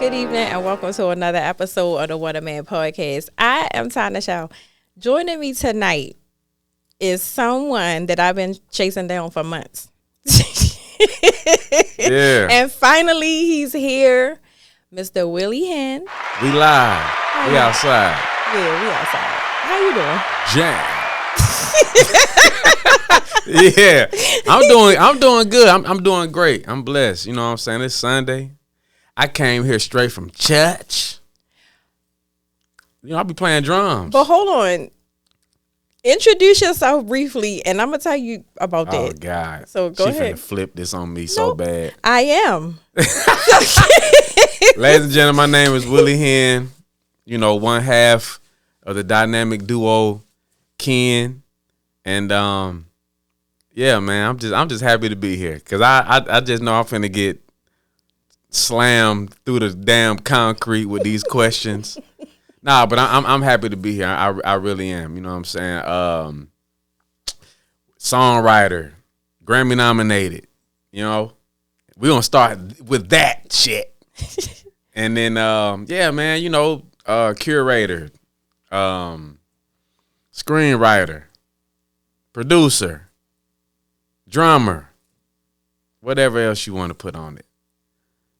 good evening, and welcome to another episode of the What a Man podcast. I am Tana Shaw. Joining me tonight is someone that I've been chasing down for months. Yeah. And finally, he's here, Mr. Willie Hen. We live. We outside. Yeah, we outside. How you doing? Jam. Yeah. I'm doing good. I'm doing great. I'm blessed. You know what I'm saying? It's Sunday. I came here straight from church. You know, I'll be playing drums. But hold on. Introduce yourself briefly, and I'm going to tell you about that. Oh, God. So go ahead. She finna flip this on me so bad. I am. Ladies and gentlemen, my name is Willie Hen. You know, one half of the dynamic duo, Ken. And, yeah, man, I'm just happy to be here. Because I just know I'm finna get slammed through the damn concrete with these questions. Nah, but I'm happy to be here. I really am. You know what I'm saying? Songwriter, Grammy nominated. You know, we gonna start with that shit, and then yeah, man. You know, curator, screenwriter, producer, drummer, whatever else you want to put on it.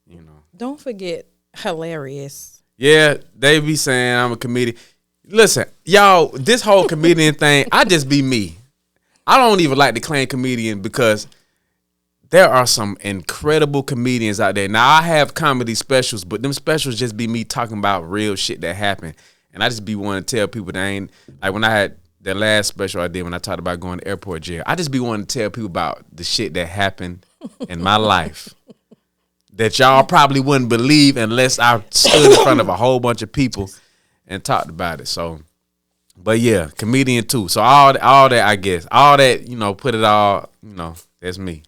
You know. Don't forget hilarious. Yeah, they be saying I'm a comedian. Listen, y'all, this whole comedian thing, I just be me. I don't even like to claim comedian because there are some incredible comedians out there. Now, I have comedy specials, but them specials just be me talking about real shit that happened. And I just be wanting to tell people that ain't, like when I had that last special I did when I talked about going to airport jail, I just be wanting to tell people about the shit that happened in my life that y'all probably wouldn't believe unless I stood in front of a whole bunch of people and talked about it. So, but yeah, comedian too. So all that, I guess, all that, you know, put it all, you know, that's me.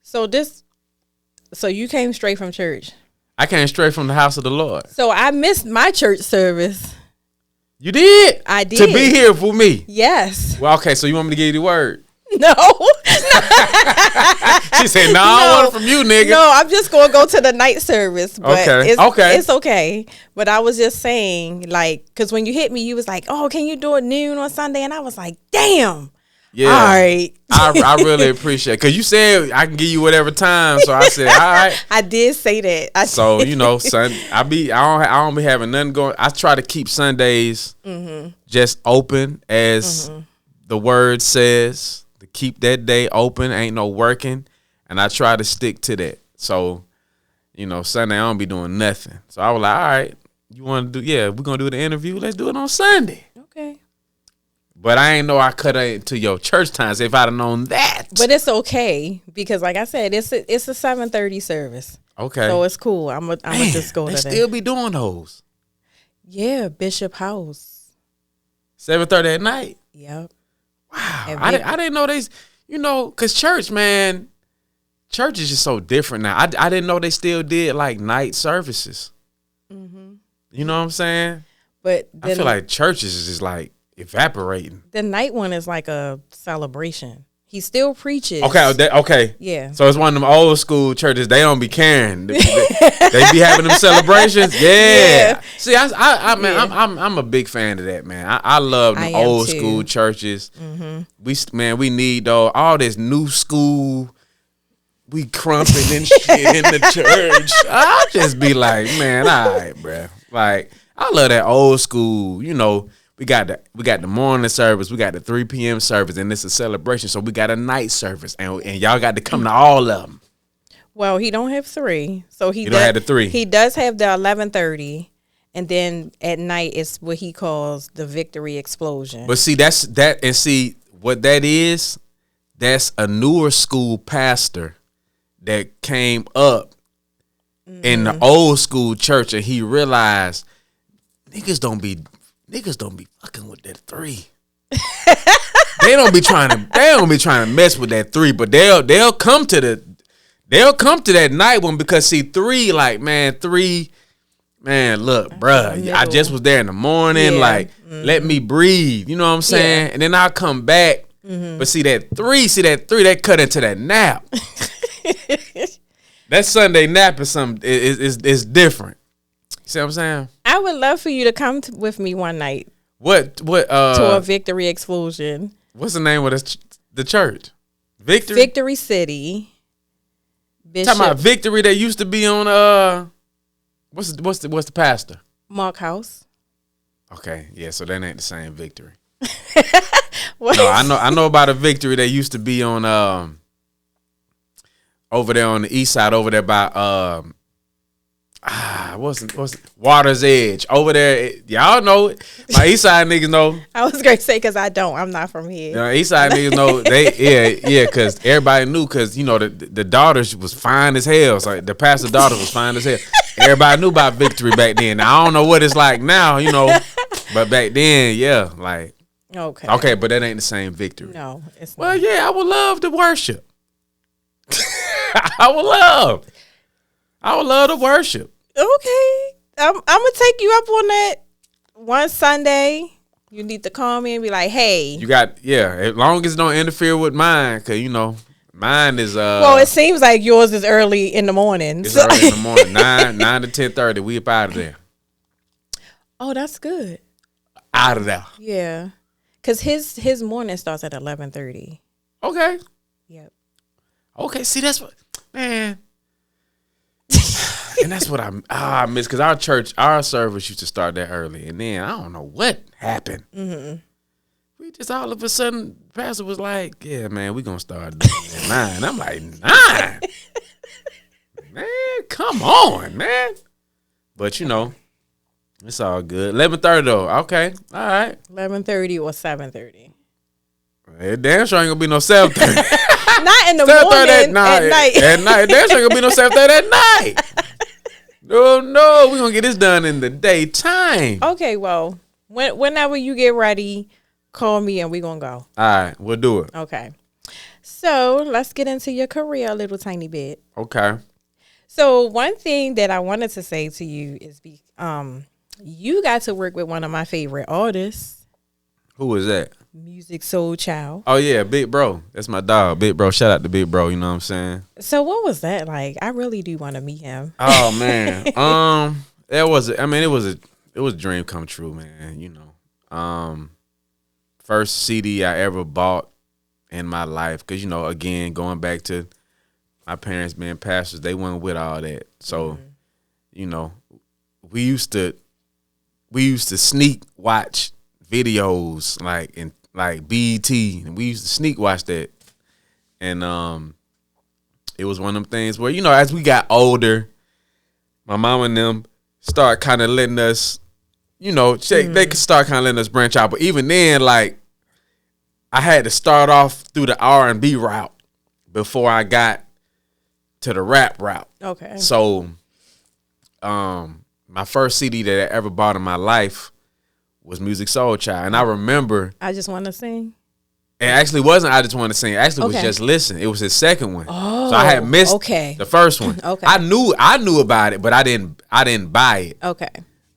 So you came straight from church. I came straight from the house of the Lord. So I missed my church service. You did? I did. To be here for me? Yes. Well, okay, so you want me to give you the word? No. She said, no, I want it from you, nigga. No, I'm just going to go to the night service. But okay. It's okay. But I was just saying, like, because when you hit me, you was like, oh, can you do it noon on Sunday? And I was like, damn. Yeah. All right. I really appreciate it. Because you said I can give you whatever time. So I said, all right. I did say that. So, you know, I don't be having nothing going. I try to keep Sundays just open as the word says. To keep that day open, ain't no working. And I try to stick to that. So, you know, Sunday I don't be doing nothing. So I was like, all right, you want to do, yeah, we're going to do the interview. Let's do it on Sunday. Okay. But I ain't know I cut it to your church times if I'd have known that. But it's okay because, like I said, it's a 7:30 service. Okay. So it's cool. I'm gonna just go to that. They still be doing those. Yeah, Bishop House. 7:30 at night. Yep. Wow. I didn't know they, you know, because church is just so different now. I didn't know they still did like night services. Mm-hmm. You know what I'm saying? But I feel like churches is just like evaporating. The night one is like a celebration. He still preaches. Okay. Yeah. So it's one of them old school churches. They don't be caring. They be having them celebrations. Yeah. See, I'm a big fan of that, man. I love them old school churches. Mm-hmm. We need though all this new school. We crumping and shit in the church. I'll just be like, man, all right, bro. Like I love that old school. You know. We got the morning service, we got the 3 p.m. service, and it's a celebration. So we got a night service, and y'all got to come to all of them. Well, he don't have 3, so he don't have the 3. He does have the 11:30, and then at night it's what he calls the victory explosion. But see, that's what that is. That's a newer school pastor that came up in the old school church, and he realized niggas don't be fucking with that 3. They don't be trying to mess with that 3, but they'll come to that night one because see 3, like man, 3, man, look, bruh, I just was there in the morning, like let me breathe, you know what I'm saying? And then I'll come back, but see that 3, that cut into that nap. That Sunday nap is something is different. see what I'm saying? I would love for you to come with me one night What to a Victory Explosion. What's the name of the church? Victory City. Bishop. Talking about Victory that used to be on what's the pastor? Mark House. Okay, yeah, so that ain't the same Victory. What? No, I know about a Victory that used to be on over there on the east side, over there by what's Water's Edge over there. Y'all know it. My east side niggas know. I was gonna say because I don't. I'm not from here. East side niggas know yeah, because everybody knew because you know the daughters was fine as hell. So the pastor's daughter was fine as hell. Everybody knew about Victory back then. Now, I don't know what it's like now, you know, but back then, yeah, like okay, but that ain't the same Victory. No, it's well, not. yeah, I would love to worship. I would love to worship. Okay, I'm gonna take you up on that one Sunday. You need to call me and be like, "Hey, You got as long as it don't interfere with mine, cause you know mine is well, it seems like yours is early in the morning. It's early in the morning, 9 to 10:30. We up out of there. Oh, that's good. Out of there. Yeah, because his morning starts at 11:30. Okay. Yep. Okay. See, that's what, man. And that's what I miss because our service used to start that early, and then I don't know what happened. Mm-hmm. We just all of a sudden, the pastor was like, "Yeah, man, we gonna start doing it at 9." I'm like, 9, man, come on, man. But you know, it's all good. 11:30 though. Okay, all right. 11:30 or 7:30. It damn sure ain't gonna be no 7:30. Not in the morning. At night. At night. Damn sure ain't gonna be no 7:30 at night. No, we're gonna get this done in the daytime. Okay, well, whenever you get ready, call me and we're gonna go. All right, we'll do it. Okay. So let's get into your career a little tiny bit. Okay. So one thing that I wanted to say to you is you got to work with one of my favorite artists. Who was that? Musiq Soulchild. Oh yeah, Big Bro. That's my dog, Big Bro. Shout out to Big Bro. You know what I'm saying? So what was that like? I really do want to meet him. Oh man, it was a dream come true, man. You know, first CD I ever bought in my life, cause you know, again, going back to my parents being pastors, they weren't with all that. So, you know, we used to sneak watch videos like BET, and we used to sneak watch that. And it was one of them things where, you know, as we got older, my mom and them start kind of letting us, you know, they could start kind of letting us branch out. But even then, like, I had to start off through the R&B route before I got to the rap route. Okay. So my first CD that I ever bought in my life was Musiq Soulchild. And I remember I Just Want to Sing. It actually wasn't I Just Want to Sing. It actually was Just Listen. It was his second one. Oh, so I had missed the first one. Okay. I knew about it, but I didn't buy it. Okay.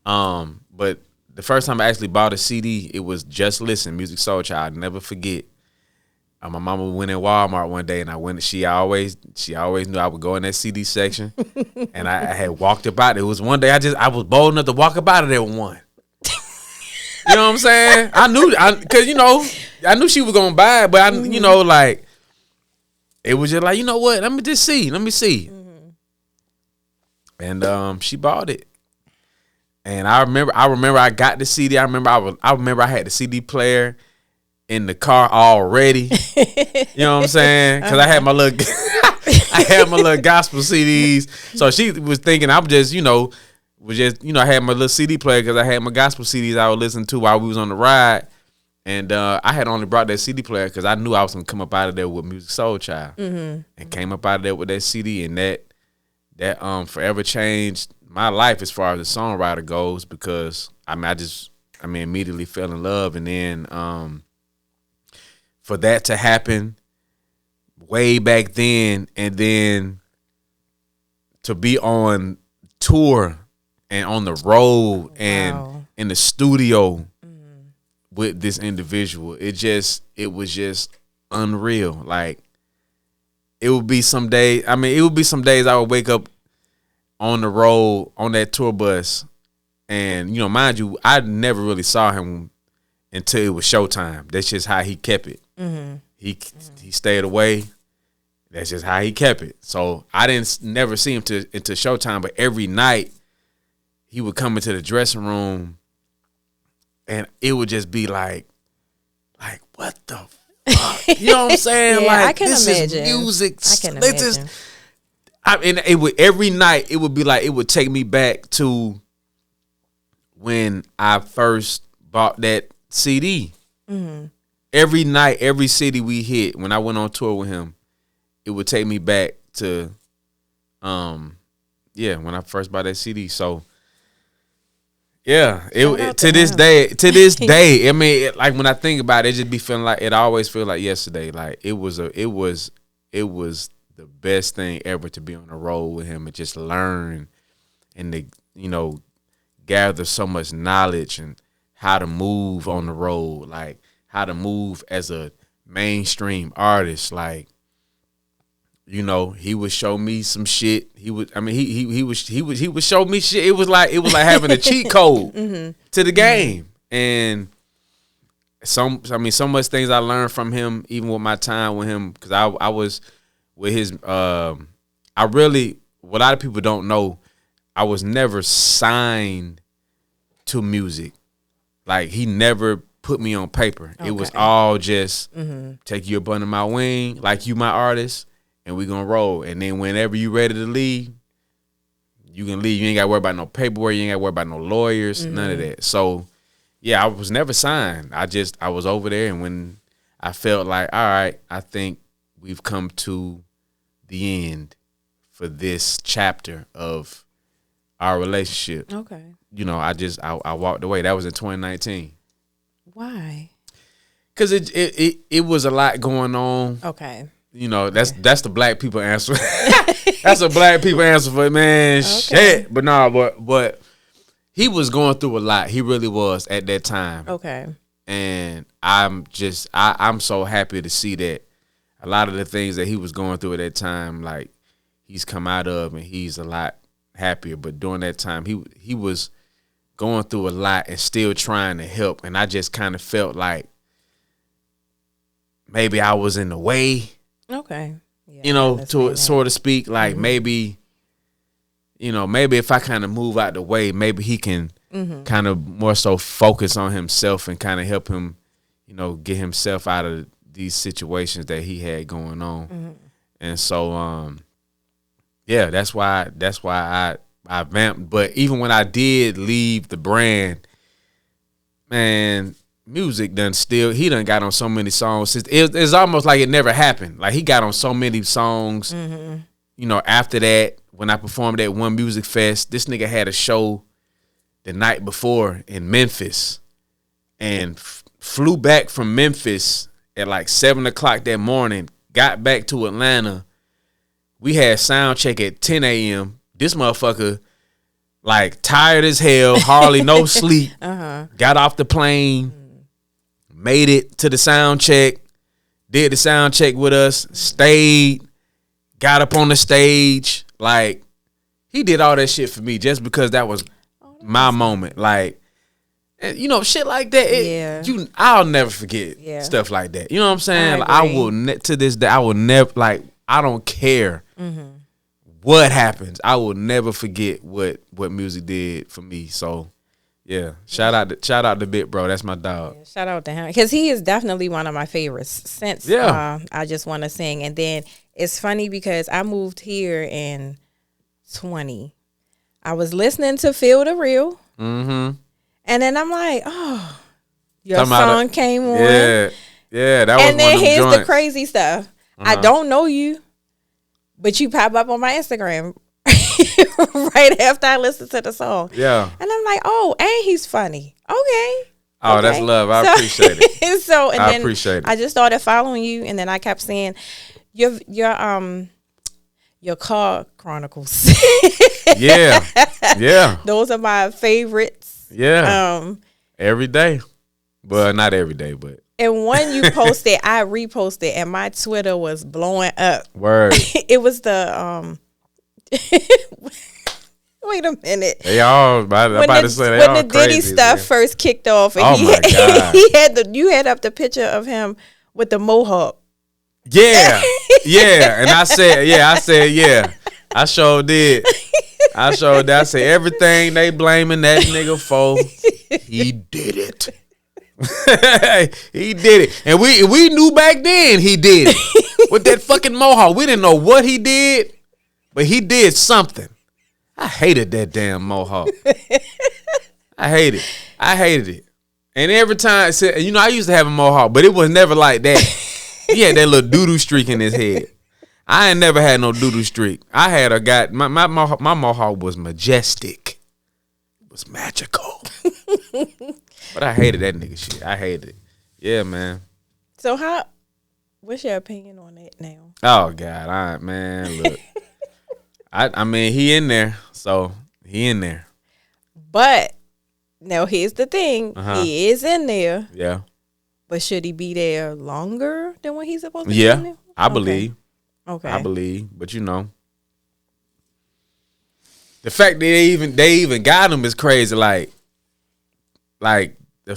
But the first time I actually bought a CD, it was Just Listen, Musiq Soulchild. I'll never forget. My mama went in Walmart one day, and I went. She always knew I would go in that CD section, and I had walked about it. It was one day I was bold enough to walk up out of there with one. You know what I'm saying? Cause you know, I knew she was gonna buy it, but you know, like, it was just like, you know what? Let me see. Mm-hmm. And she bought it, and I remember I got the CD. I remember I had the CD player in the car already. You know what I'm saying? Cause I had my little gospel CDs. So she was thinking I'm just, I had my little CD player because I had my gospel CDs I would listen to while we was on the ride. And I had only brought that CD player because I knew I was going to come up out of there with Musiq Soulchild. Mm-hmm. And came up out of there with that CD. And that forever changed my life as far as the songwriter goes, because, I immediately fell in love. And then for that to happen way back then, and then to be on tour and on the road and in the studio with this individual, it was just unreal. Like, it would be some days I would wake up on the road on that tour bus And, you know, mind you, I never really saw him until it was showtime. That's just how he kept it. Mm-hmm. He stayed away. That's just how he kept it. So I didn't never see him until showtime, but every night he would come into the dressing room and it would just be like what the fuck? You know what I'm saying? Yeah, like, I can this imagine. is music. I can imagine. And it would, every night it would be like, it would take me back to when I first bought that CD. Mm-hmm. Every night, every city we hit, when I went on tour with him, it would take me back to, when I first bought that CD. So, yeah, to this day, I mean, like when I think about it, it just be feeling like, it always feel like yesterday. Like it was the best thing ever to be on the road with him and just learn and to, you know, gather so much knowledge and how to move on the road, like how to move as a mainstream artist. Like, you know, he would show me some shit. He would show me shit. It was like having a cheat code to the game. And so much things I learned from him, even with my time with him, because I was with his. What a lot of people don't know, I was never signed to music. Like, he never put me on paper. Okay. It was all just take you up under my wing, like you my artist, and we gonna roll. And then whenever you ready to leave, you can leave. You ain't gotta worry about no paperwork. You ain't gotta worry about no lawyers, none of that. So, yeah, I was never signed. I was over there, and when I felt like, all right, I think we've come to the end for this chapter of our relationship. Okay. You know, I walked away. That was in 2019. Why? Because it was a lot going on. Okay. You know, that's the black people answer. That's a black people answer for it, man. Okay. Shit. But no, but he was going through a lot. He really was at that time. Okay. And I'm so happy to see that a lot of the things that he was going through at that time, like, he's come out of, and he's a lot happier. But during that time, he was going through a lot and still trying to help. And I just kind of felt like maybe I was in the way. Okay. Yeah, you know, so to speak, like maybe, you know, maybe if I kind of move out the way, maybe he can kind of more so focus on himself and kind of help him, you know, get himself out of these situations that he had going on. And so, yeah, that's why I vamped. But even when I did leave the brand, man, Musiq he done got on so many songs. It's almost like it never happened. Like, he got on so many songs. You know, after that, when I performed at One Music Fest, this nigga had a show the night before in Memphis and flew back from Memphis at like 7 o'clock that morning, got back to Atlanta. We had sound check at 10 a.m. This motherfucker, like, tired as hell, hardly no sleep, got off the plane, made it to the sound check, did the sound check with us, stayed, got up on the stage. Like, he did all that shit for me just because that was my moment. Like, you know, shit like that. I'll never forget stuff like that. You know what I'm saying? I will to this day, I will never, like, I don't care what happens. I will never forget what Musiq did for me. So, yeah, shout out to Big Bro. That's my dog. Yeah, shout out to him, because he is definitely one of my favorites since I Just Want to Sing. And then it's funny because I moved here in 20. I was listening to Feel the Real. And then I'm like, oh, your song came on. Yeah, that was. And then one of them here's joints. the crazy stuff. I don't know you, but you pop up on my Instagram right after I listen to the song. Yeah. And I'm like, oh, and he's funny. Okay. Oh, that's love. I appreciate it. I appreciate it. I just started following you, and then I kept seeing your car chronicles. Yeah. Those are my favorites. Yeah. Every day. Well, not every day, but. And one you posted, I reposted, and my Twitter was blowing up. Word. It was the Wait a minute. They all about to say they when all the Diddy crazy, stuff man. first kicked off, and my God. you had up the picture of him with the mohawk. Yeah, yeah, and I said, yeah. I sure did. I said everything they blaming that nigga for, he did it. He did it, and we knew back then he did it with that fucking mohawk. We didn't know what he did, but he did something. I hated that damn mohawk. I hated it. And every time, I used to have a mohawk, but it was never like that. He had that little doo-doo streak in his head. I ain't never had no doo-doo streak. I had a guy, my mohawk was majestic. It was magical. But I hated that nigga shit. I hated it. Yeah, man. So what's your opinion on it now? Oh, God. Look. I mean, he in there. So, he in there. But, now here's the thing. He is in there. Yeah. But should he be there longer than what he's supposed to be in there? Yeah, I believe. Okay. I believe. But, the fact that they even got him is crazy. Like the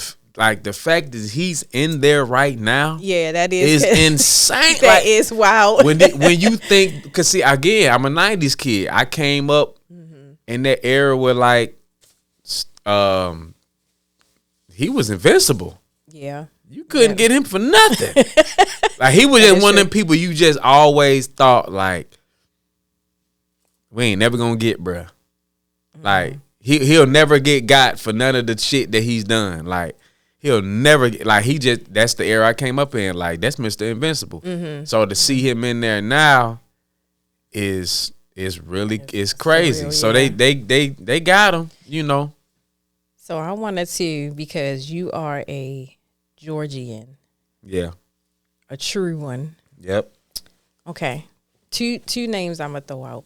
fact that he's in there right now. Yeah, that is insane. That is wild. when you think, because see, again, I'm a 90s kid. I came up in that era where he was invincible. Yeah. You couldn't get him for nothing. Like he was just one of them people you just always thought like, we ain't never gonna get, bruh. Like he'll never get got for none of the shit that he's done. Like he'll never that's the era I came up in. Like that's Mr. Invincible. So to see him in there now is really crazy. Surreal, so they got him, So I wanted to, because you are a Georgian. Yeah. A true one. Yep. Okay. Two names I'm gonna throw out.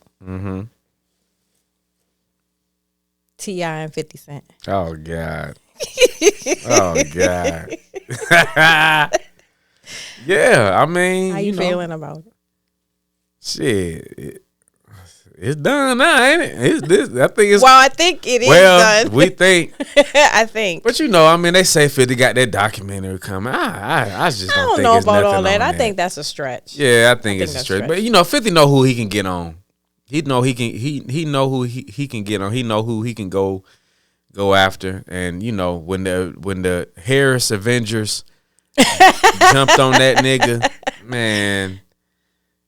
T.I. and 50 Cent. Oh God. Oh God. Yeah, I mean, how you feeling about it? Shit, it's done now, ain't it? I think it's. Well, I think it is done. We think. I think. But I mean, they say 50 got that documentary coming. I just don't think know it's about nothing all that. On I think that's a stretch. Yeah, I think it's a stretch. But 50 know who he can get on. He know he can. He know who he can get on. He know who he can go after. And when the Harris Avengers jumped on that nigga, man.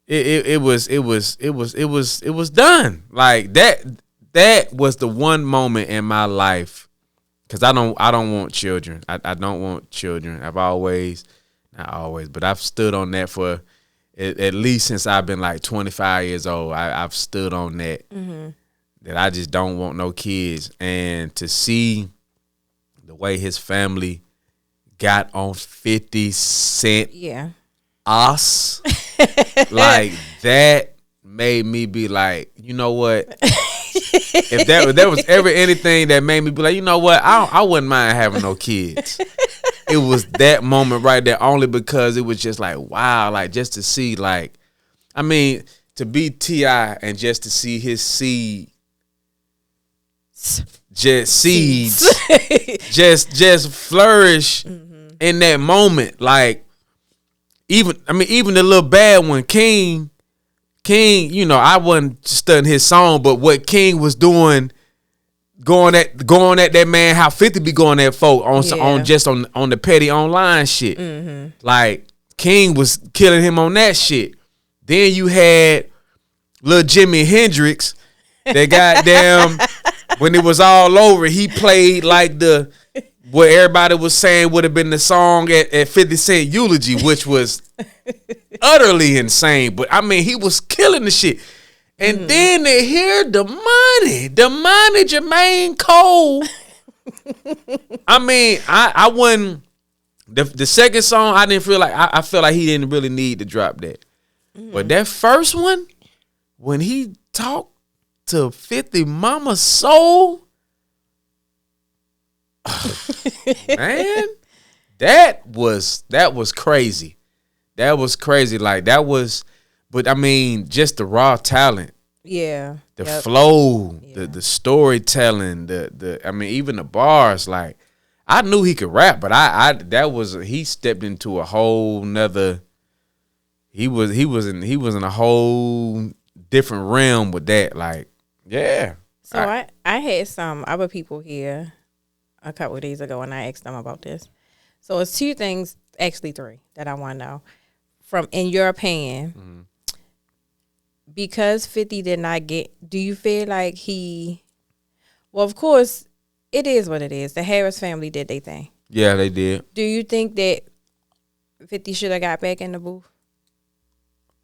It was done. Like that was the one moment in my life, because I don't want children. I don't want children. Not always, but I've stood on that for at least since I've been like 25 years old. I've stood on that, that I just don't want no kids. And to see the way his family got on 50 Cent, us. Like that made me be like, you know what? If there was ever anything that made me be like, you know what? I wouldn't mind having no kids. It was that moment right there, only because it was just like, wow, like just to see, like, I mean, to be T.I. and just to see his seeds just flourish in that moment, like. Even the little bad one, King, I wasn't studying his song, but what King was doing, going at that man, how 50 be going at folk on the petty online shit. Like King was killing him on that shit. Then you had little Jimi Hendrix, that goddamn when it was all over, he played like what everybody was saying would have been the song at 50 Cent Eulogy, which was utterly insane. But I mean, he was killing the shit. And then they hear the money, Jermaine Cole. I mean, I wouldn't. The second song, I didn't feel like I felt like he didn't really need to drop that. But that first one, when he talked to 50 Mama Soul. Man, that was crazy. That was crazy. Like that was, but I mean, just the raw talent Yeah. The flow, the storytelling, I mean, even the bars, like, I knew he could rap, but he stepped into a whole nother, he was in a whole different realm with that. Like, yeah. So I had some other people here a couple of days ago and I asked them about this. So it's two things, actually three, that I want to know. From, in your opinion, because 50 did not get, do you feel like well, of course, it is what it is. The Harris family did their thing. Yeah, they did. Do you think that 50 should have got back in the booth?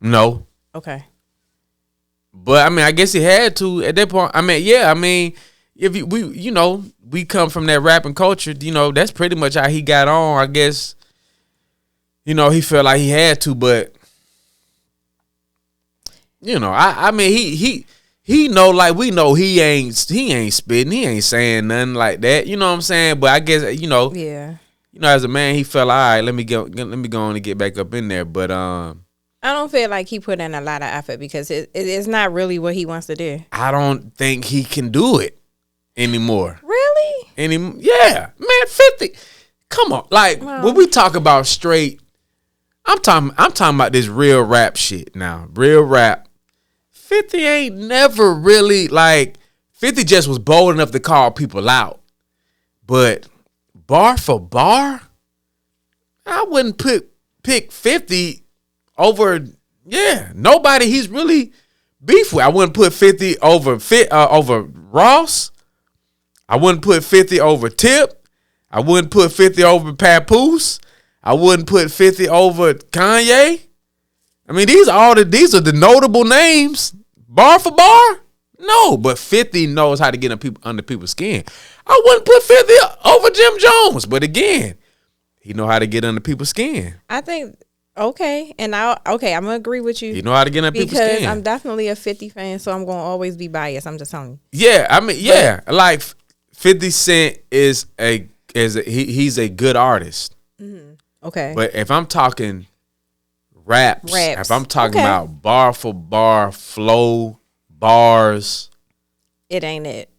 No. Okay. But, I mean, I guess he had to at that point. I mean, yeah, I mean, if we come from that rapping culture, that's pretty much how he got on, I guess. He felt like he had to, but I mean he know, like, we know he ain't spitting, he ain't saying nothing like that. You know what I'm saying? But I guess yeah. As a man, he felt, all right, let me go on and get back up in there. But I don't feel like he put in a lot of effort because it's not really what he wants to do. I don't think he can do it anymore. Really? Yeah, man, 50. Come on, like, when we talk about straight, I'm talking about this real rap shit now. Real rap. 50 ain't never really, like, 50 just was bold enough to call people out. But bar for bar, I wouldn't pick 50 over, nobody he's really beef with. I wouldn't put 50 over Ross. I wouldn't put 50 over Tip. I wouldn't put 50 over Papoose. I wouldn't put 50 over Kanye. I mean, these are the notable names. Bar for bar? No, but 50 knows how to get under people's skin. I wouldn't put 50 over Jim Jones, but again, he know how to get under people's skin. I think, okay, and I'm gonna agree with you. He know how to get under people's skin. Because I'm definitely a 50 fan, so I'm gonna always be biased. I'm just telling you. Yeah, I mean, like 50 Cent he's a good artist. Mm-hmm. Okay, but if I'm talking raps. If I'm talking about bar for bar, flow, bars, it ain't it.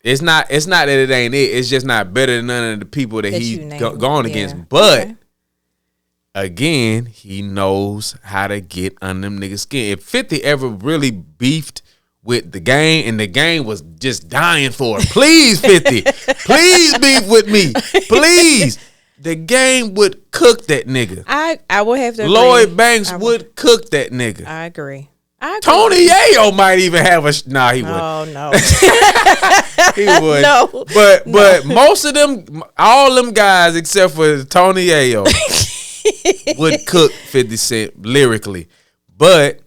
It's not that it ain't it. It's just not better than none of the people that he's going against. But again, he knows how to get under them niggas' skin. If 50 ever really beefed with the game and the game was just dying for it, please, 50, please beef with me, please. The game would cook that nigga. I would have to agree. Lloyd Banks would cook that nigga. I agree. Tony Yayo might even have he would. Oh no. He would. No. But most of them, all them guys except for Tony Yayo would cook 50 Cent lyrically. But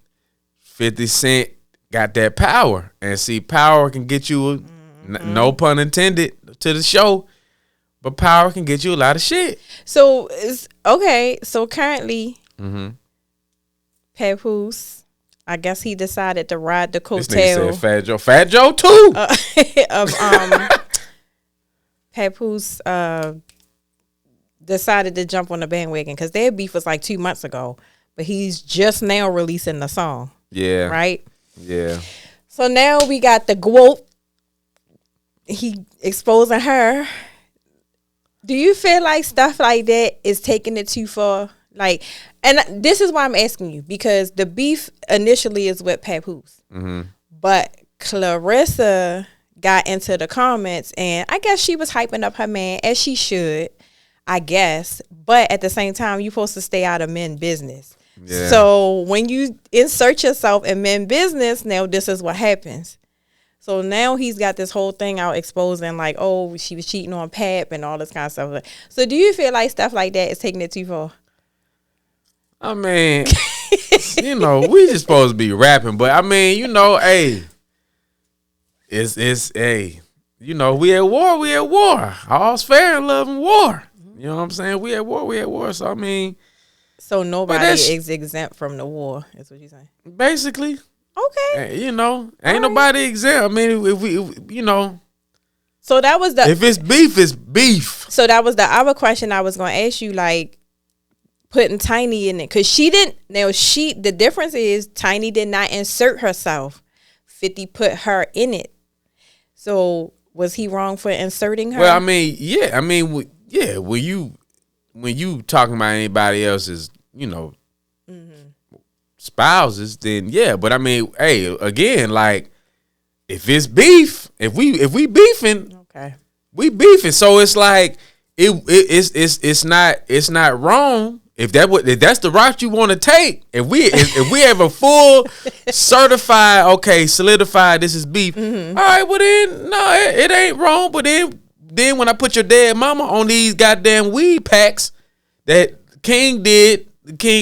50 Cent got that power. And see, power can get you, no pun intended, to the show. But power can get you a lot of shit. So So currently, Papoose, I guess he decided to ride the coattail. This nigga said Fat Joe too. Papoose decided to jump on the bandwagon because their beef was like 2 months ago, but he's just now releasing the song. Yeah. Right. Yeah. So now we got the GWOAT. He exposing her. Do you feel like stuff like that is taking it too far? Like, and this is why I'm asking you, because the beef initially is with Papoose. But Clarissa got into the comments, and I guess she was hyping up her man, as she should, I guess. But at the same time, you're supposed to stay out of men's business. Yeah. So when you insert yourself in men's business, now this is what happens. So now he's got this whole thing out exposing, like, oh, she was cheating on Pap and all this kind of stuff. So do you feel like stuff like that is taking it too far? I mean, we just supposed to be rapping. But, I mean, hey, we at war. All's fair in love and war. You know what I'm saying? We at war. So, I mean. So nobody is exempt from the war, is what you're saying? Basically. Okay. Ain't nobody exempt. I mean, if we So that was if it's beef, it's beef. So that was the other question I was going to ask you, like putting Tiny in it, because she didn't. Now the difference is Tiny did not insert herself. 50 put her in it. So was he wrong for inserting her? Well, I mean, yeah. I mean, yeah. When you talking about anybody else's, spouses, then yeah. But I mean, hey, again, like if it's beef, if we beefing, okay, we beefing. So it's like it's not wrong. If that's the route you want to take, if we have a full certified, okay, solidified, this is beef. All right, well then, no, it ain't wrong. But then when I put your dead mama on these goddamn weed packs that King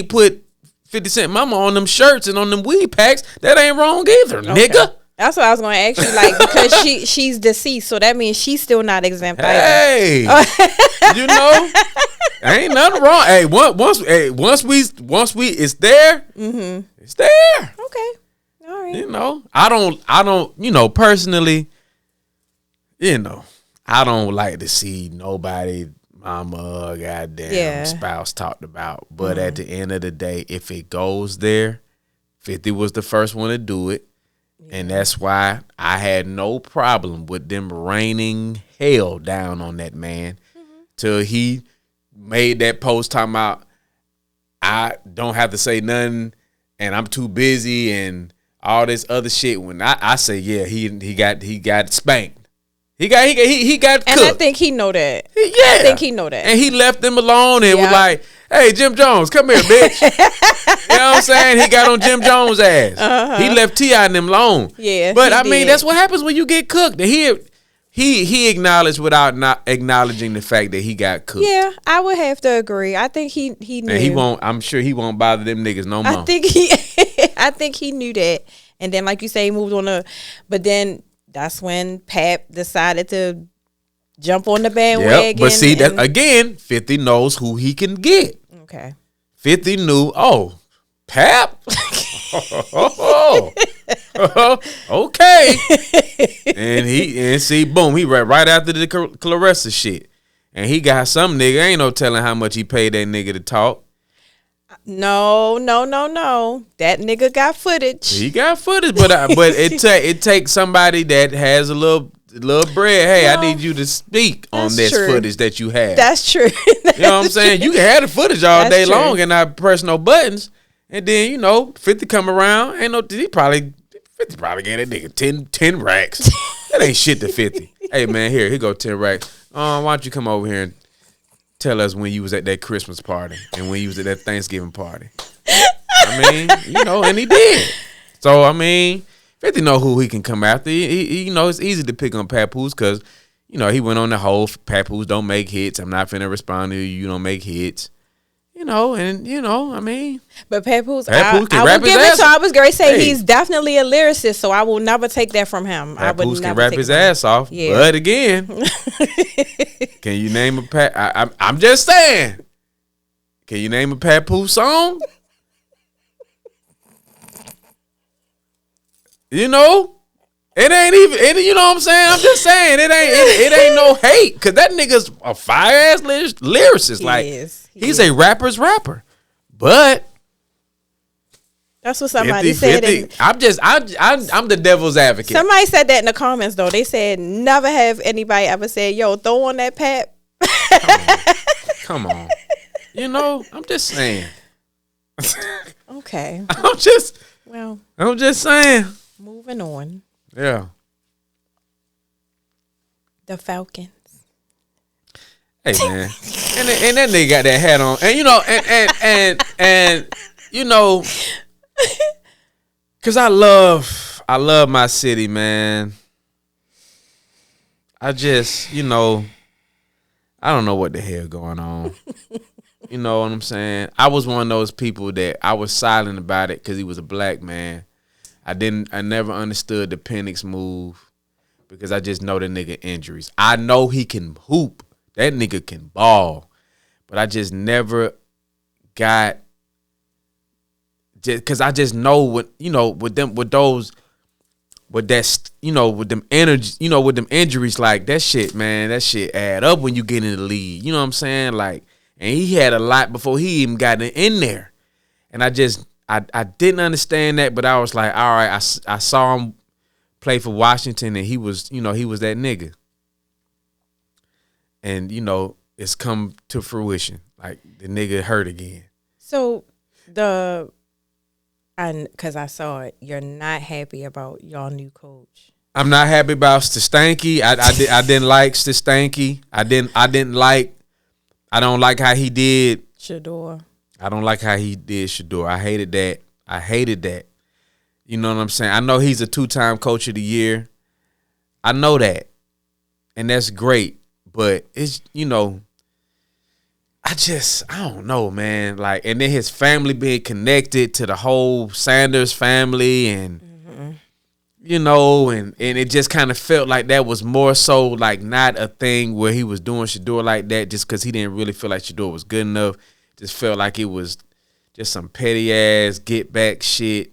put 50 Cent mama on them shirts and on them weed packs, that ain't wrong either, nigga. That's what I was going to ask you, like, because she's deceased, so that means she's still not exempt either. Hey, ain't nothing wrong. Hey, once we it's there, it's there. Okay, all right. I don't, personally, I don't like to see nobody, mama or goddamn spouse talked about. But at the end of the day, if it goes there, 50 was the first one to do it. And that's why I had no problem with them raining hell down on that man till he made that post talking about I don't have to say nothing and I'm too busy and all this other shit. When I say he got spanked. He got cooked. And I think he know that. Yeah. I think he know that. And he left them alone and was like, hey, Jim Jones, come here, bitch. You know what I'm saying? He got on Jim Jones' ass. He left T.I. and them alone. Yeah. But I mean, that's what happens when you get cooked. He acknowledged without not acknowledging the fact that he got cooked. Yeah, I would have to agree. I think he knew. And I'm sure he won't bother them niggas no more. I think he knew that. And then, like you say, he moved on but then that's when Pap decided to jump on the bandwagon. Yep, but see, that again, 50 knows who he can get. Okay. 50 knew, Pap? Okay. And see, boom, he right after the Clarissa shit. And he got some nigga, ain't no telling how much he paid that nigga to talk. No. That nigga got footage. He got footage, but it takes somebody that has a little bread. Hey, I need you to speak on this footage that you have. That's true. You know what I'm saying? You can have the footage all day long and not press no buttons. And then, 50 come around. 50 probably gave that nigga 10 racks. That ain't shit to 50. Hey man, here go 10 racks. Why don't you come over here and tell us when you was at that Christmas party and when you was at that Thanksgiving party. I mean, and he did. So, I mean, 50 know who he can come after. He it's easy to pick on Papoose because, he went on the whole Papoose don't make hits. I'm not finna respond to you. You don't make hits. I mean. But Papoose can rap his ass. I was going to say he's definitely a lyricist, so I will never take that from him. Papoose can rap his ass off. Yeah. But again, can you name a I'm just saying. Can you name a Papoose song? It ain't even, you know what I'm saying? I'm just saying it ain't no hate because that nigga's a fire ass lyricist. He's a rapper's rapper, but that's what somebody said. I'm the devil's advocate. Somebody said that in the comments though. They said never have anybody ever said, "Yo, throw on that Pap." Come on. I'm just saying. Okay. I'm just saying. Moving on. Yeah. The Falcons. Hey man, and that nigga got that hat on, and cause I love my city, man. I just, I don't know what the hell going on. You know what I'm saying? I was one of those people that I was silent about it because he was a black man. I never understood the Penix move because I just know the nigga injuries. I know he can hoop. That nigga can ball. But I just never got because I just know with them injuries, like that shit, man, that shit add up when you get in the league. You know what I'm saying? Like, and he had a lot before he even got in there. And I didn't understand that, but I was like, all right, I saw him played for Washington, and he was that nigga. And, it's come to fruition. Like, the nigga hurt again. So, because I saw it, you're not happy about y'all new coach. I'm not happy about Stestanky. I didn't like Stestanky. I don't like how he did Shador. I don't like how he did Shador. I hated that. You know what I'm saying? I know he's a 2-time coach of the year. I know that. And that's great. But it's, I don't know, man. Like, and then his family being connected to the whole Sanders family, and and it just kind of felt like that was more so like not a thing where he was doing Shador like that just because he didn't really feel like Shador was good enough. Just felt like it was just some petty ass get back shit.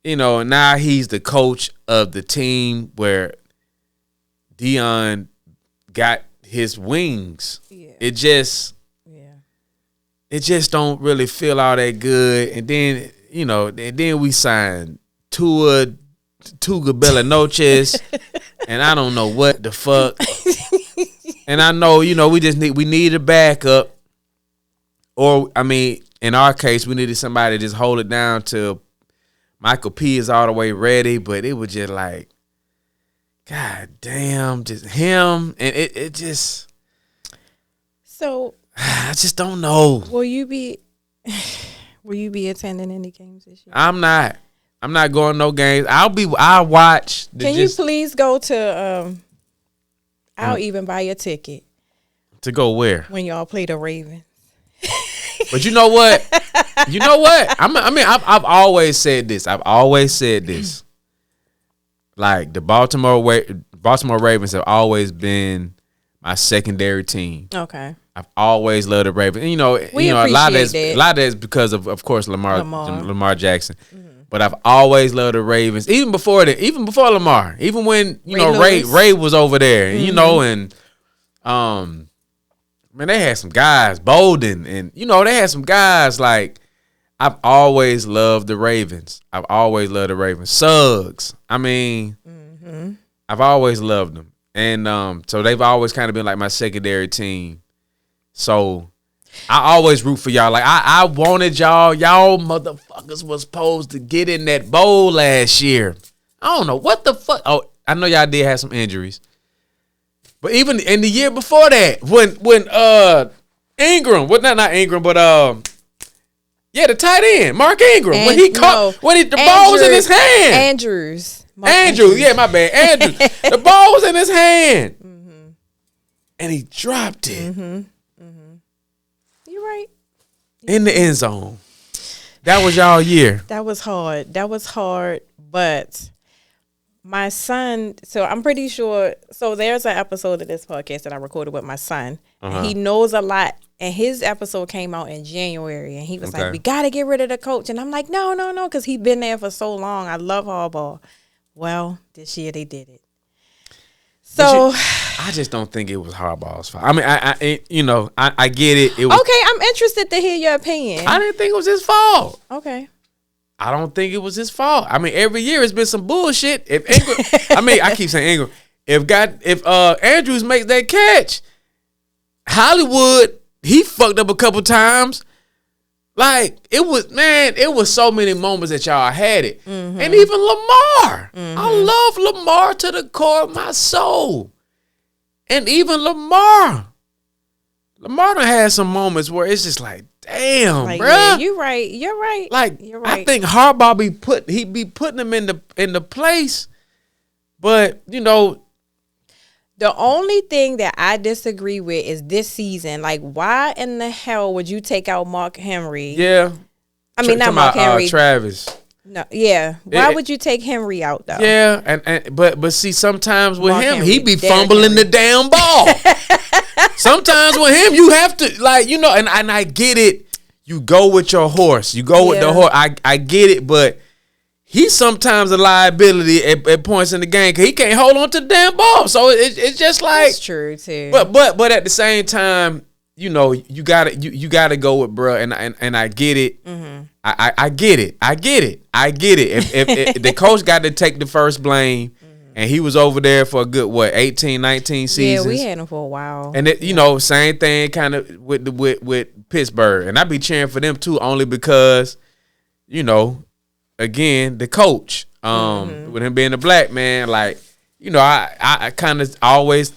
And now he's the coach of the team where Dion got his wings. Yeah. It just don't really feel all that good. And then, and then we signed Tuga Bellanoches, and I don't know what the fuck. And I know, we need a backup. Or, I mean, in our case, we needed somebody to just hold it down till Michael P is all the way ready. But it was just like, God damn, just him. And it just. So. I just don't know. Will you be attending any games this year? I'm not going no games. I'll watch. Can you please go to, I'll even buy a ticket. To go where? When y'all play the Ravens. But you know what? I've always said this. Like, the Baltimore Ravens have always been my secondary team. Okay. I've always loved the Ravens. And, a lot of that is because of course, Lamar Jackson. Mm-hmm. But I've always loved the Ravens, even before Lamar, even when Ray was over there, mm-hmm. and man, they had some guys, Bolden, and they had some guys. Like, I've always loved the Ravens. Suggs. I mean, mm-hmm. I've always loved them, and so they've always kind of been like my secondary team. So I always root for y'all. Like, I wanted y'all motherfuckers was supposed to get in that bowl last year. I don't know what the fuck. Oh, I know y'all did have some injuries. But even in the year before that, when Ingram, not Ingram, but the tight end, Mark Ingram, when the ball was in his hand. Andrews. Yeah, my bad. Andrews. The ball was in his hand. Mm-hmm. And he dropped it. Mm-hmm. You're right. In the end zone. That was y'all year. That was hard, but my son, so I'm pretty sure, so there's an episode of this podcast that I recorded with my son. Uh-huh. He knows a lot, and his episode came out in January, and he was like, we got to get rid of the coach. And I'm like, no, because he's been there for so long. I love Harbaugh. Well, this year they did it. So I just don't think it was Harbaugh's fault. I mean, I get it. Okay, I'm interested to hear your opinion. I didn't think it was his fault. Okay. I don't think it was his fault. I mean, every year it's been some bullshit. If Ingram, I keep saying Ingram. If Andrews makes that catch, Hollywood, he fucked up a couple times. Like, it was so many moments that y'all had it. Mm-hmm. And even Lamar. Mm-hmm. I love Lamar to the core of my soul. And even Lamar done had some moments where it's just like, damn, like, bruh. Yeah, you're right. Like, you're right. I think Harbaugh be putting him in the place. But, the only thing that I disagree with is this season. Like, why in the hell would you take out Mark Henry? Yeah. I mean, not Mark Henry. Travis. No, yeah. Why would you take Henry out, though? Yeah, but see, sometimes with Mark him, Henry, he be fumbling the damn ball. Sometimes with him, you have to, like, and I get it. You go with your horse. You go with the horse. I get it, but he's sometimes a liability at points in the game because he can't hold on to the damn ball. So it's just like, that's true too. But at the same time, you know, you gotta go with bruh, and I get it. Mm-hmm. I get it. If the coach got to take the first blame, and he was over there for a good 18, 19 seasons. Yeah, we had him for a while. And you know, same thing kind of with Pittsburgh, and I be cheering for them too, only because, you know, again, the coach, with him being a black man, like, you know, I kind of always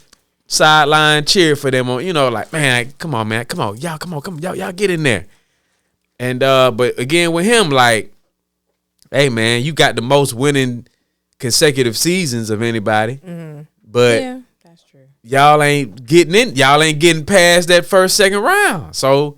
sideline cheer for them on, you know, like, man, come on, y'all get in there. And but again with him, like, hey man, you got the most winning consecutive seasons of anybody, but yeah, that's true. Y'all ain't getting past that first, second round. So,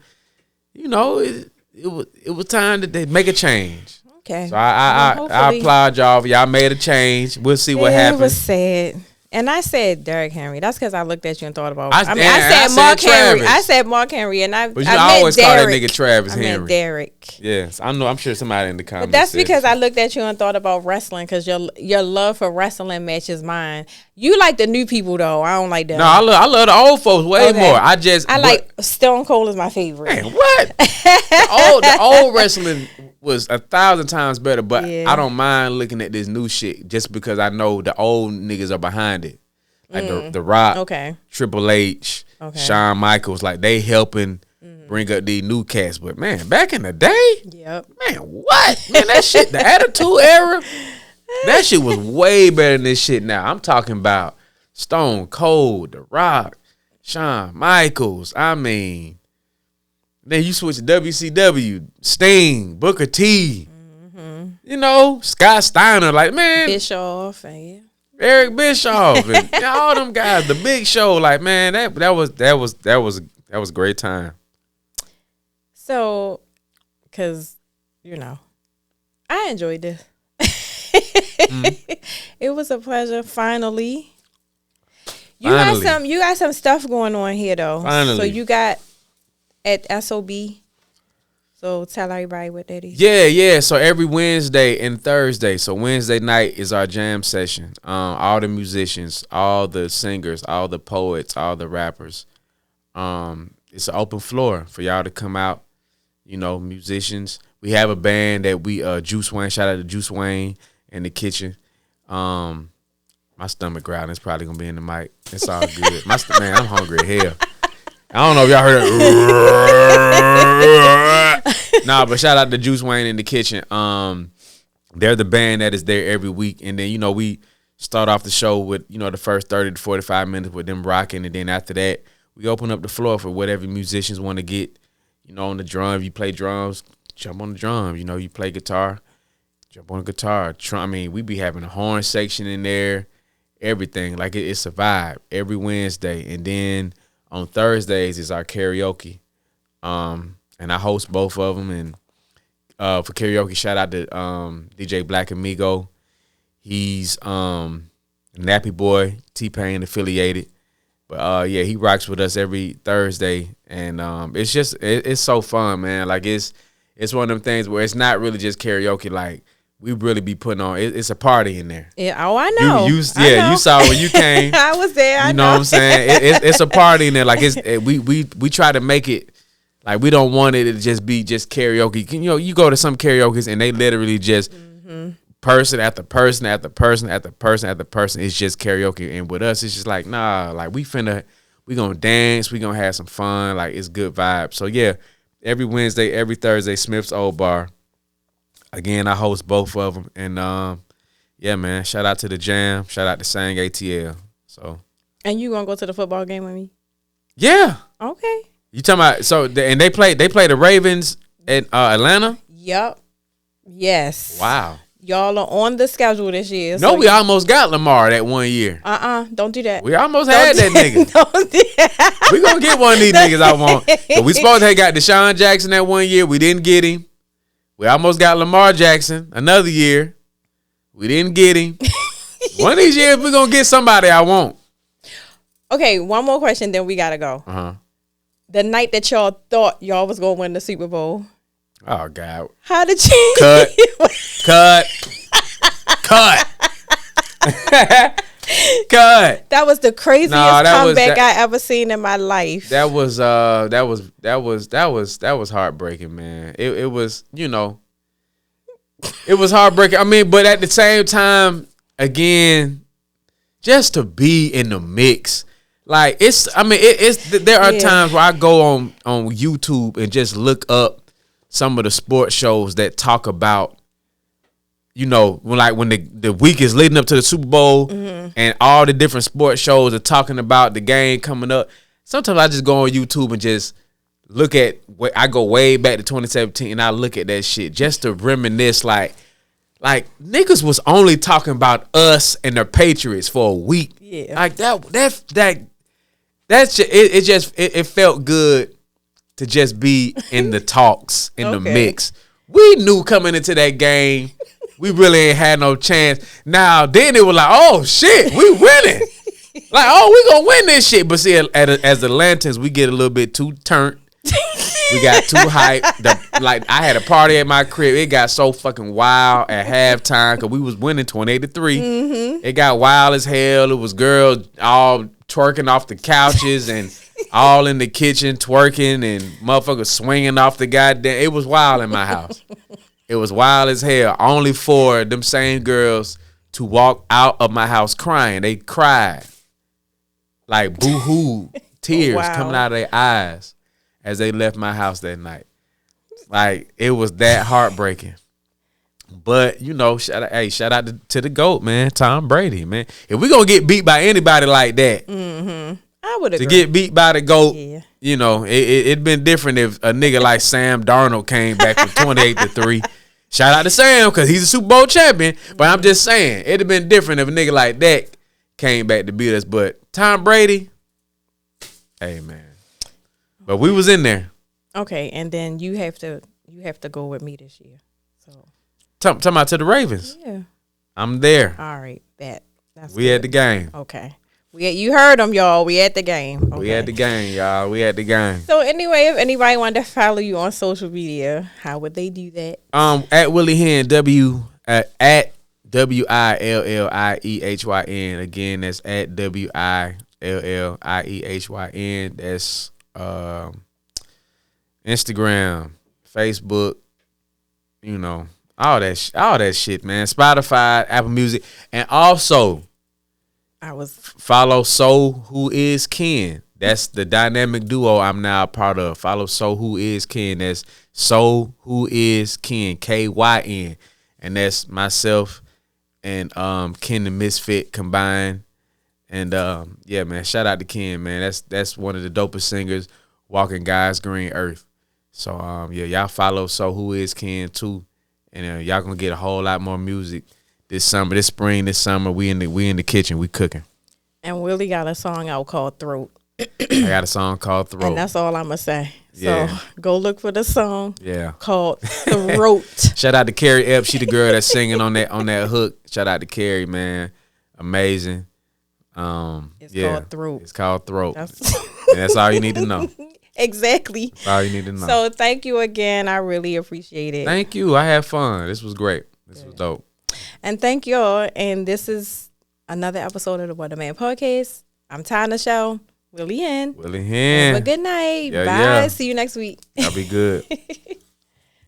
you know, it was time that they make a change. Okay. So I applaud y'all. Y'all made a change. We'll see what happens. It was sad. And I said Derrick Henry. That's because I looked at you and thought about. I said Mark Henry. I said Mark Henry, and but I always call that nigga Travis Henry. I meant Derrick. Yes, I know. I'm sure somebody in the comments. But that's because I looked at you and thought about wrestling, because your love for wrestling matches mine. You like the new people though. I don't like them. No, I love the old folks way more. I like Stone Cold is my favorite. Man, what? the old wrestling was 1,000 times better, but I don't mind looking at this new shit just because I know the old niggas are behind it. Like the Rock, Triple H, Shawn Michaels, like they helping bring up these new cats. But man, back in the day, man, what? Man, that shit, the Attitude Era, that shit was way better than this shit now. I'm talking about Stone Cold, The Rock, Shawn Michaels. I mean, then you switch to WCW, Sting, Booker T, you know, Scott Steiner, like, man, Bischoff, and Eric Bischoff, and all them guys, the Big Show, like, man, that was a great time. So, because, you know, I enjoyed this. It was a pleasure. Finally, you got some stuff going on here though. Finally. So you got at SOB. So tell everybody what that is. Yeah. So every Wednesday and Thursday. So Wednesday night is our jam session. All the musicians, all the singers, all the poets, all the rappers. It's an open floor for y'all to come out. You know, musicians. We have a band that we Juice Wayne. Shout out to Juice Wayne in the kitchen. My stomach growling. It's probably gonna be in the mic. It's all good. Man, I'm hungry as hell. I don't know if y'all heard it. Nah, but shout out to Juice Wayne in the kitchen. They're the band that is there every week. And then, you know, we start off the show with, you know, the first 30 to 45 minutes with them rocking. And then after that, we open up the floor for whatever musicians want to get, you know, on the drum. You play drums, jump on the drum. You know, you play guitar, jump on the guitar. I mean, we be having a horn section in there, everything. Like, it's a vibe every Wednesday. And then on Thursdays is our karaoke, and I host both of them. And for karaoke, shout out to DJ Black Amigo. He's Nappy Boy, T-Pain affiliated. But yeah, he rocks with us every Thursday, and it's just it's so fun, man. Like it's one of them things where it's not really just karaoke. Like, we really be putting on. It's a party in there. Yeah. Oh, I know. You saw when you came. I was there. You know what I'm saying? It's a party in there. Like, we try to make it like, we don't want it to just be just karaoke. You know, you go to some karaoke's and they literally just person after person after person after person after person. It's just karaoke. And with us, it's just like, nah. Like, we gonna dance. We gonna have some fun. Like, it's good vibes. So yeah, every Wednesday, every Thursday, Smith's Old Bar. Again, I host both of them, and yeah, man. Shout out to the Jam. Shout out to Sang ATL. So. And you gonna go to the football game with me? Yeah. Okay. You talking about and they play the Ravens in Atlanta? Yep. Yes. Wow. Y'all are on the schedule this year. No, we almost got Lamar that one year. Don't do that. We almost had that nigga. Don't do that. We gonna get one of these niggas I want. But we supposed to have got Deshaun Jackson that one year. We didn't get him. We almost got Lamar Jackson another year. We didn't get him. One of these years, we're going to get somebody I want. Okay, one more question, then we got to go. The night that y'all thought y'all was going to win the Super Bowl. Oh, God. How did you? Cut. cut. That was the craziest comeback I ever seen in my life. That was heartbreaking, man. It was, you know, it was heartbreaking. I mean, but at the same time, again, just to be in the mix. Like it's there are times where I go on YouTube and just look up some of the sports shows that talk about, you know, when the week is leading up to the Super Bowl, and all the different sports shows are talking about the game coming up. Sometimes I just go on YouTube and just look at I go way back to 2017 and I look at that shit just to reminisce. Like niggas was only talking about us and the Patriots for a week. Yeah, like it felt good to just be in the talks, in the mix. We knew coming into that game, we really ain't had no chance. Now, then it was like, oh, shit, we winning. Like, oh, we gonna win this shit. But see, as the Lanterns, we get a little bit too turned. We got too hyped. Like, I had a party at my crib. It got so fucking wild at halftime because we was winning 28-3. It got wild as hell. It was girls all twerking off the couches and all in the kitchen twerking and motherfuckers swinging off the goddamn. It was wild in my house. It was wild as hell. Only for them same girls to walk out of my house crying. They cried. Like boo-hoo, tears coming out of their eyes as they left my house that night. Like, it was that heartbreaking. But, you know, shout out to the GOAT, man, Tom Brady, man. If we gonna get beat by anybody like that, I would agree. To get beat by the GOAT, you know, it'd been different if a nigga like Sam Darnold came back from 28-3. Shout out to Sam, because he's a Super Bowl champion. But I'm just saying, it'd have been different if a nigga like that came back to beat us. But Tom Brady, hey, man. But we was in there. Okay, and then you have to go with me this year. So talking about to the Ravens. Yeah, I'm there. All right, we at the game. Okay, you heard them, y'all. We at the game. Okay. We at the game, y'all. We at the game. So anyway, if anybody wanted to follow you on social media, how would they do that? At Willie Hen, at WILLIEHYN. Again, that's at WILLIEHYN. That's Instagram, Facebook, you know, all that shit, man. Spotify, Apple Music, and also follow So Who Is Ken. That's the dynamic duo I'm now a part of. Follow So Who Is Ken. That's So Who Is Ken, KYN, and that's myself and Ken the Misfit combined. And yeah, man, shout out to Ken, man. That's one of the dopest singers walking God's green earth. So yeah, y'all follow So Who Is Ken too, and y'all gonna get a whole lot more music this spring, this summer. We in the kitchen, we cooking. And Willie got a song out called Throat. I got a song called Throat, and that's all I'm gonna say. So go look for the song. Yeah, called Throat. Shout out to Carrie Epps. She the girl that's singing on that hook. Shout out to Carrie, man, amazing. It's called Throat. It's called Throat. That's all you need to know. Exactly. That's all you need to know. So thank you again. I really appreciate it. Thank you. I had fun. This was great. This was dope. And thank y'all. And this is another episode of the What a Man Podcast. I'm Tana Show. Willie Hen. Have a good night. Bye. Yeah. See you next week. That'll be good.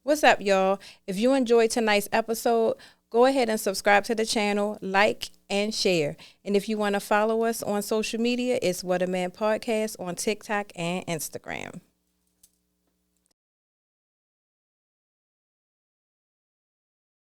What's up, y'all? If you enjoyed tonight's episode, go ahead and subscribe to the channel, like, and share. And if you want to follow us on social media, it's What a Man Podcast on TikTok and Instagram.